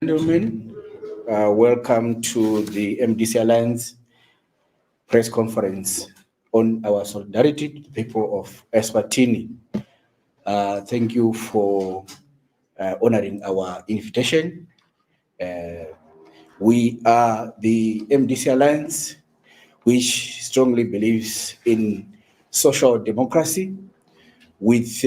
Gentlemen, welcome to the MDC Alliance press conference on our solidarity to the people of Eswatini. Thank you for honoring our invitation. We are the MDC Alliance, which strongly believes in social democracy with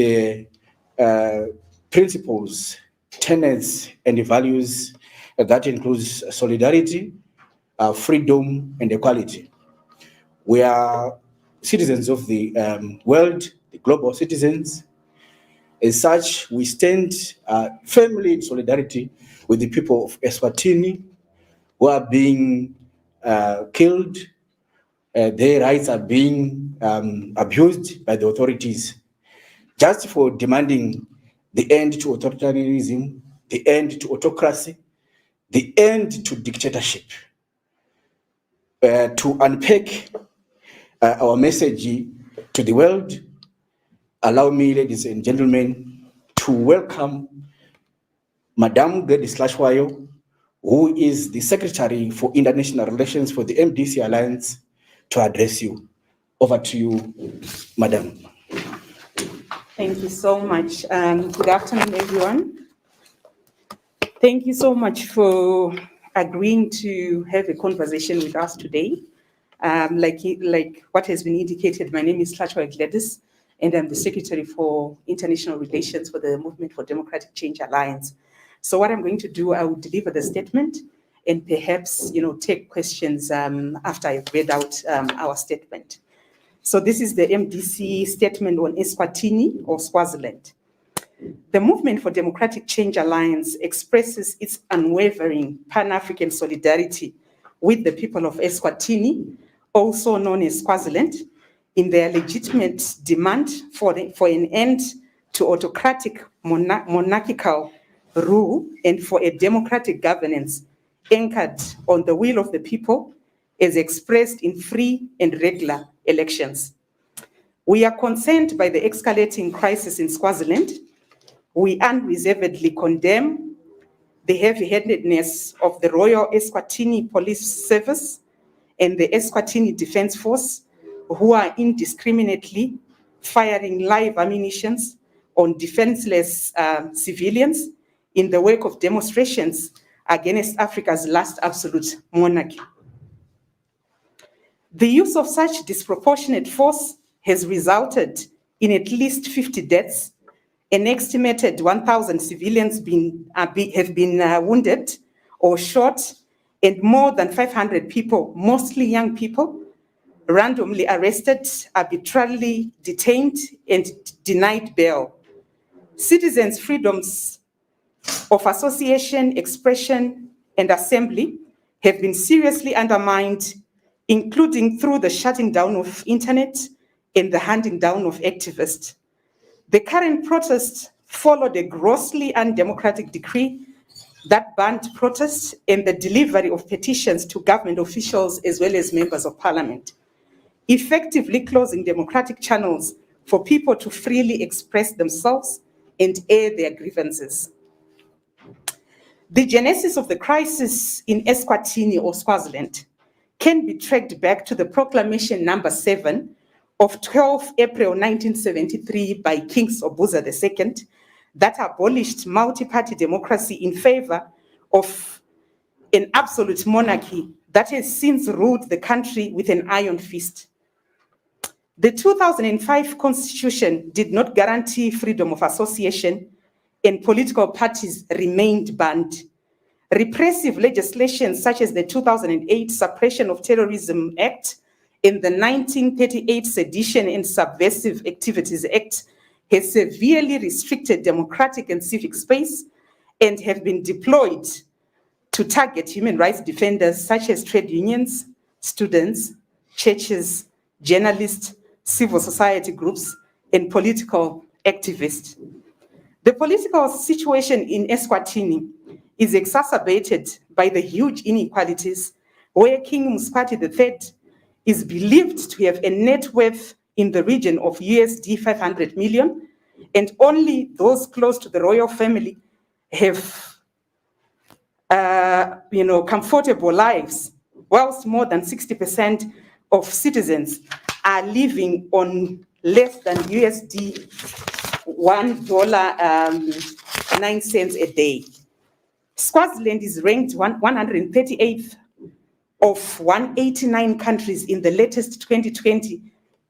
principles, tenets, and values that includes solidarity, freedom, and equality. We are citizens of the world, the global citizens. As such, we stand firmly in solidarity with the people of Eswatini who are being killed. Their rights are being abused by the authorities just for demanding the end to authoritarianism, the end to autocracy, the end to dictatorship. To unpack our message to the world, allow me, ladies and gentlemen, to welcome Madame Gladys Lashwayo, who is the Secretary for International Relations for the MDC Alliance, to address you. Over to you, Madam. Thank you so much. Good afternoon, everyone. Thank you so much for agreeing to have a conversation with us today. Like what has been indicated, my name is Lashwayo Gladys, and I'm the Secretary for International Relations for the Movement for Democratic Change Alliance. So what I'm going to do, I will deliver the statement and perhaps, take questions after I've read out our statement. So this is the MDC statement on Eswatini or Swaziland. The Movement for Democratic Change Alliance expresses its unwavering Pan-African solidarity with the people of Eswatini, also known as Swaziland, in their legitimate demand for an end to autocratic monarchical rule and for a democratic governance anchored on the will of the people as expressed in free and regular elections. We are concerned by the escalating crisis in Swaziland. We unreservedly condemn the heavy-handedness of the Royal Eswatini Police Service and the Eswatini Defense Force, who are indiscriminately firing live ammunition on defenseless civilians in the wake of demonstrations against Africa's last absolute monarchy. The use of such disproportionate force has resulted in at least 50 deaths, an estimated 1,000 civilians have been wounded or shot, and more than 500 people, mostly young people, randomly arrested, arbitrarily detained, and denied bail. Citizens' freedoms of association, expression, and assembly have been seriously undermined, including through the shutting down of internet and the handing down of activists. The current protests followed a grossly undemocratic decree that banned protests and the delivery of petitions to government officials as well as members of parliament, effectively closing democratic channels for people to freely express themselves and air their grievances. The genesis of the crisis in Eswatini or Swaziland can be tracked back to the Proclamation number 7 of 12 April 1973 by King Sobhuza II that abolished multi-party democracy in favor of an absolute monarchy that has since ruled the country with an iron fist. The 2005 Constitution did not guarantee freedom of association, and political parties remained banned. Repressive legislation such as the 2008 Suppression of Terrorism Act and the 1938 Sedition and Subversive Activities Act has severely restricted democratic and civic space and have been deployed to target human rights defenders such as trade unions, students, churches, journalists, civil society groups, and political activists. The political situation in Eswatini is exacerbated by the huge inequalities where King Mswati III is believed to have a net worth in the region of USD 500 million, and only those close to the royal family have comfortable lives, whilst more than 60% of citizens are living on less than USD $1.09 a day. Swaziland is ranked 138th of 189 countries in the latest 2020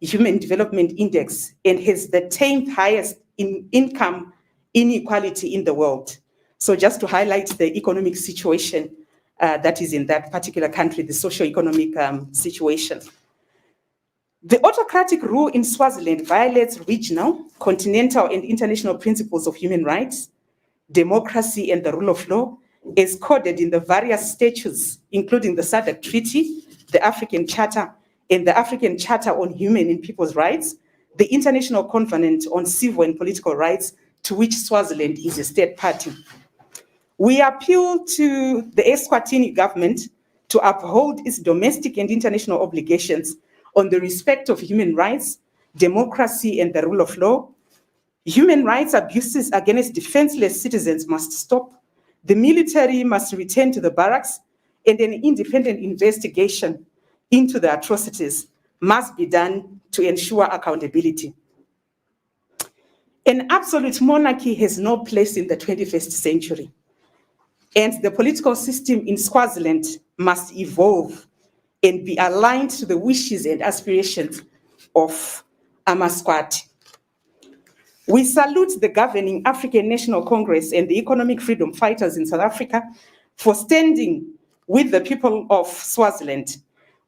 Human Development Index and has the 10th highest income inequality in the world. So just to highlight the economic situation that is in that particular country, the socio-economic situation. The autocratic rule in Swaziland violates regional, continental, and international principles of human rights, democracy, and the rule of law, as coded in the various statutes, including the SADC Treaty, the African Charter, and the African Charter on Human and People's Rights, the International Covenant on Civil and Political Rights, to which Swaziland is a state party. We appeal to the Eswatini government to uphold its domestic and international obligations on the respect of human rights, democracy, and the rule of law. Human rights abuses against defenseless citizens must stop. The military must return to the barracks, and an independent investigation into the atrocities must be done to ensure accountability. An absolute monarchy has no place in the 21st century, and the political system in Swaziland must evolve and be aligned to the wishes and aspirations of Amaswati. We salute the governing African National Congress and the economic freedom fighters in South Africa for standing with the people of Swaziland.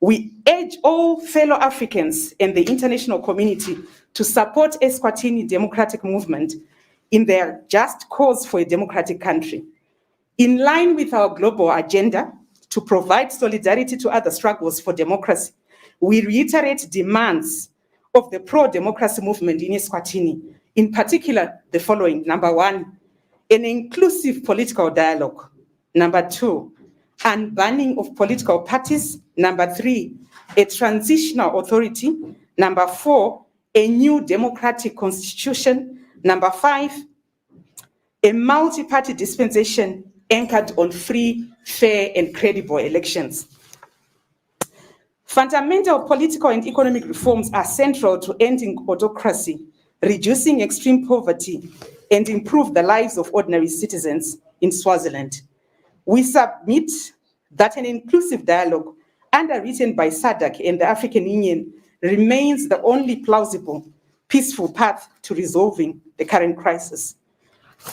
We urge all fellow Africans and the international community to support Eswatini democratic movement in their just cause for a democratic country. In line with our global agenda to provide solidarity to other struggles for democracy, we reiterate demands of the pro-democracy movement in Eswatini, in particular the following. Number one, an inclusive political dialogue. Number two, unbanning of political parties. Number three, a transitional authority. Number four, a new democratic constitution. Number five, a multi-party dispensation anchored on free, fair, and credible elections. Fundamental political and economic reforms are central to ending autocracy, reducing extreme poverty, and improve the lives of ordinary citizens in Swaziland. We submit that an inclusive dialogue underwritten by SADC and the African Union remains the only plausible, peaceful path to resolving the current crisis.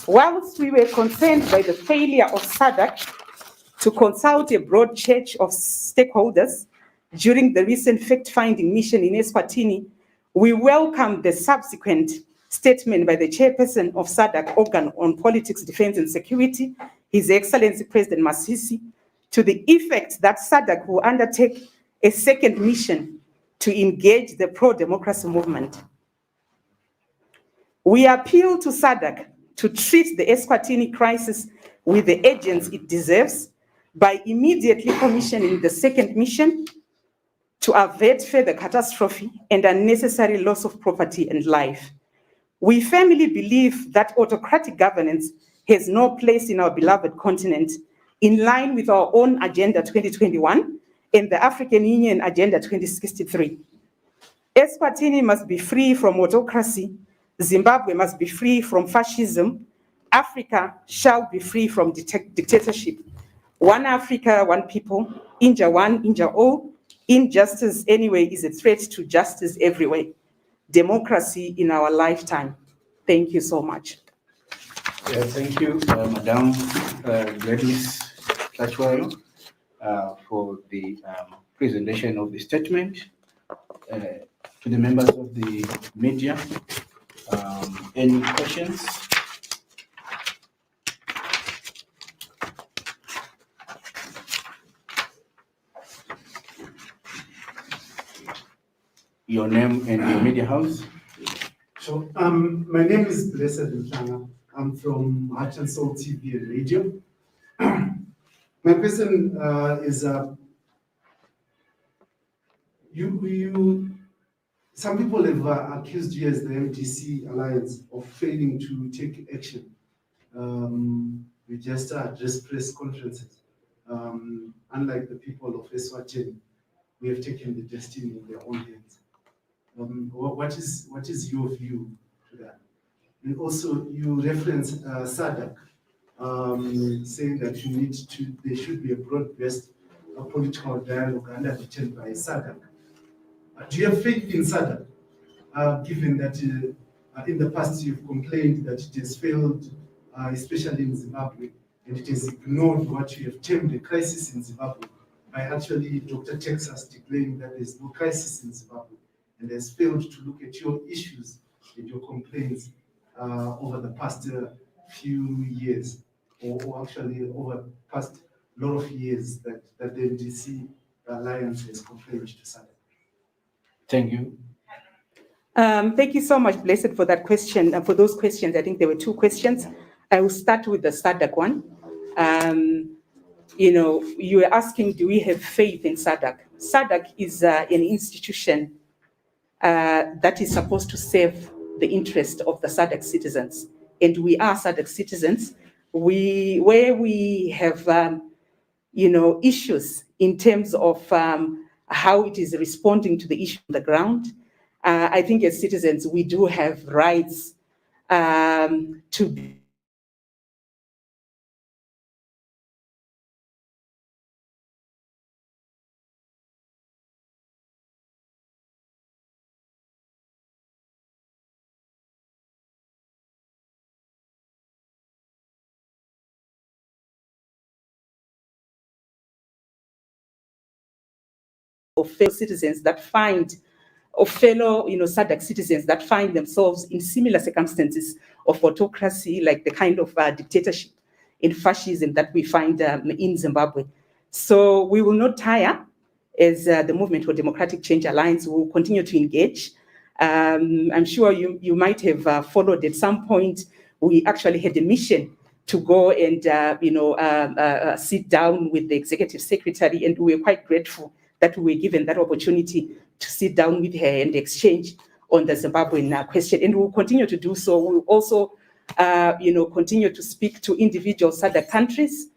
Whilst we were concerned by the failure of SADC to consult a broad church of stakeholders during the recent fact-finding mission in Eswatini, we welcome the subsequent statement by the chairperson of SADC organ on politics, defense, and security, His Excellency President Masisi, to the effect that SADC will undertake a second mission to engage the pro-democracy movement. We appeal to SADC to treat the Eswatini crisis with the urgency it deserves by immediately commissioning the second mission to avert further catastrophe and unnecessary loss of property and life. We firmly believe that autocratic governance has no place in our beloved continent, in line with our own Agenda 2021 and the African Union Agenda 2063. Eswatini must be free from autocracy. Zimbabwe must be free from fascism. Africa shall be free from dictatorship. One Africa, one people, injure one, injure all. Injustice anyway is a threat to justice everywhere. Democracy in our lifetime. Thank you so much. Yeah, thank you, Madam Gladys Kachwayo, for the presentation of the statement. To the members of the media, any questions? Your name and your media house? So, my name is Blessed Mhlanga. I'm from Heart and Soul TV and Radio. My question is, some people have accused you as the MDC Alliance of failing to take action with just address press conferences. Unlike the people of Eswatini, we have taken the destiny in their own hands. What is your view to that? And also, you reference SADC, saying that there should be a broad-based political dialogue undertaken by SADC. Do you have faith in SADC, given that in the past you've complained that it has failed, especially in Zimbabwe, and it has ignored what you have termed a crisis in Zimbabwe by actually Dr. Texas declaring that there's no crisis in Zimbabwe, and has failed to look at your issues and your complaints over the past few years, or actually over the past lot of years that the MDC Alliance has complained to SADC? Thank you. Thank you so much, Blessed, for that question. For those questions, I think there were two questions. I will start with the SADC one. You were asking, do we have faith in SADC? SADC is an institution that is supposed to serve the interest of the SADC citizens. And we are SADC citizens. Where we have, issues in terms of how it is responding to the issue on the ground, I think as citizens, we do have rights to be of fellow citizens that find, of fellow, SADC citizens that find themselves in similar circumstances of autocracy, like the kind of dictatorship and fascism that we find in Zimbabwe. So we will not tire as the Movement for Democratic Change Alliance. We will continue to engage. I'm sure you might have followed at some point, we actually had a mission to go and sit down with the executive secretary, and we were quite grateful that we were given that opportunity to sit down with her and exchange on the Zimbabwean question. And we'll continue to do so. We'll also, continue to speak to individual SADC countries,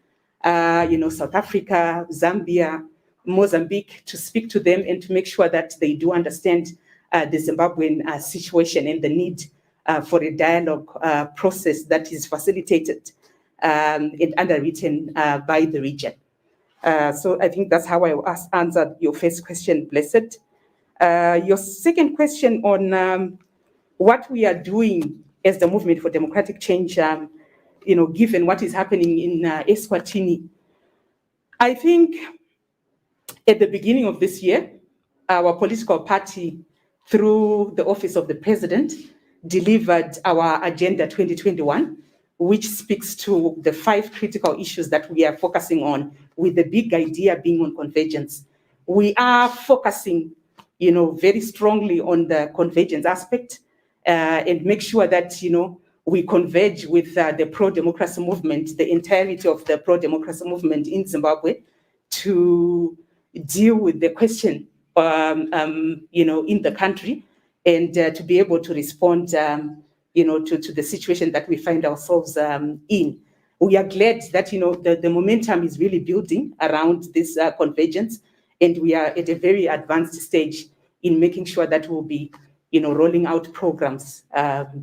South Africa, Zambia, Mozambique, to speak to them and to make sure that they do understand the Zimbabwean situation and the need for a dialogue process that is facilitated and underwritten by the region. So I think that's how I answered your first question, Blessed. Your second question on what we are doing as the Movement for Democratic Change, given what is happening in Eswatini. I think at the beginning of this year, our political party, through the Office of the President, delivered our Agenda 2021, which speaks to the 5 critical issues that we are focusing on, with the big idea being on convergence. We are focusing, very strongly on the convergence aspect and make sure that, we converge with the pro-democracy movement, the entirety of the pro-democracy movement in Zimbabwe, to deal with the question, in the country, and to be able to respond, to the situation that we find ourselves in. We are glad that, the momentum is really building around this convergence, and we are at a very advanced stage in making sure that we'll be, rolling out programs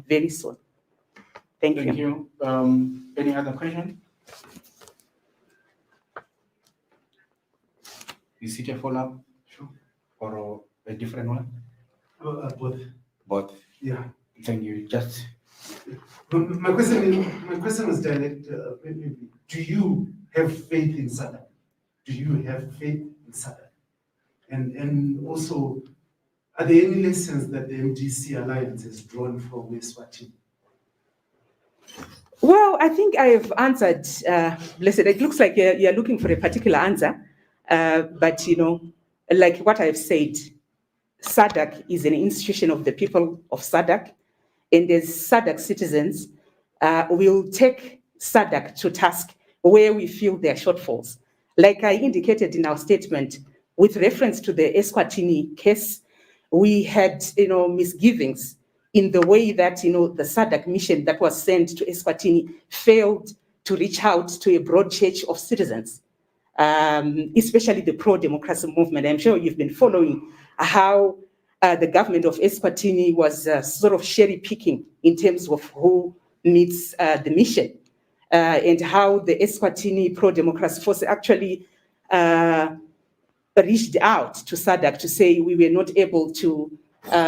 very soon. Thank you. Any other question? Is it a follow-up? Sure. Or a different one? Both. Both. Yeah. Thank you. Just. My question was direct. Do you have faith in SADC? Do you have faith in SADC? And also, are there any lessons that the MDC Alliance has drawn from Eswatini? Well, I think I have answered, Blessed. It looks like you're looking for a particular answer, but like what I've said, SADC is an institution of the people of SADC, and as SADC citizens, we'll take SADC to task where we feel there are shortfalls. Like I indicated in our statement, with reference to the Eswatini case, we had, misgivings in the way that, the SADC mission that was sent to Eswatini failed to reach out to a broad church of citizens, especially the pro-democracy movement. I'm sure you've been following how the government of Eswatini was sort of cherry picking in terms of who meets the mission, and how the Eswatini pro-democracy force actually reached out to SADC to say we were not able to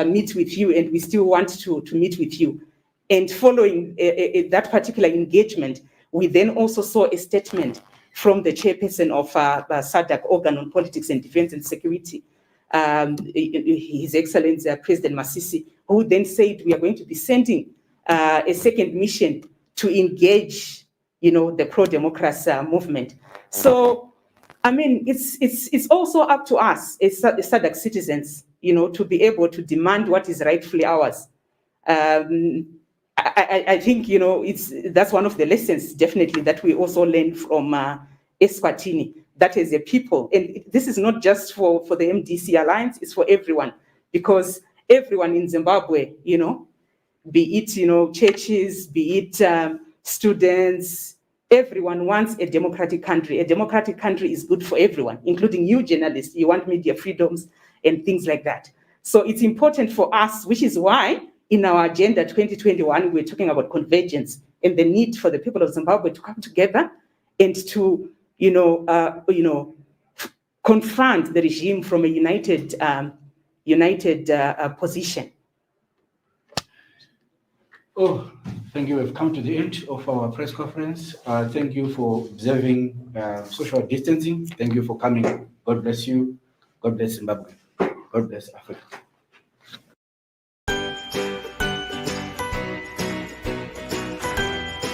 meet with you and we still want to meet with you. And following that particular engagement, we then also saw a statement from the chairperson of SADC organ on politics and defense and security, His Excellency President Masisi, who then said we are going to be sending a second mission to engage, the pro-democracy movement. So, I mean, it's also up to us as SADC citizens, to be able to demand what is rightfully ours. I think, that's one of the lessons definitely that we also learned from Eswatini, that as a people, and this is not just for the MDC Alliance, it's for everyone, because everyone in Zimbabwe, be it, churches, be it students, everyone wants a democratic country. A democratic country is good for everyone, including you journalists. You want media freedoms and things like that. So it's important for us, which is why in our Agenda 2021, we're talking about convergence and the need for the people of Zimbabwe to come together and to, confront the regime from a united position. Oh, thank you. We've come to the end of our press conference. Thank you for observing social distancing. Thank you for coming. God bless you. God bless Zimbabwe. God bless Africa.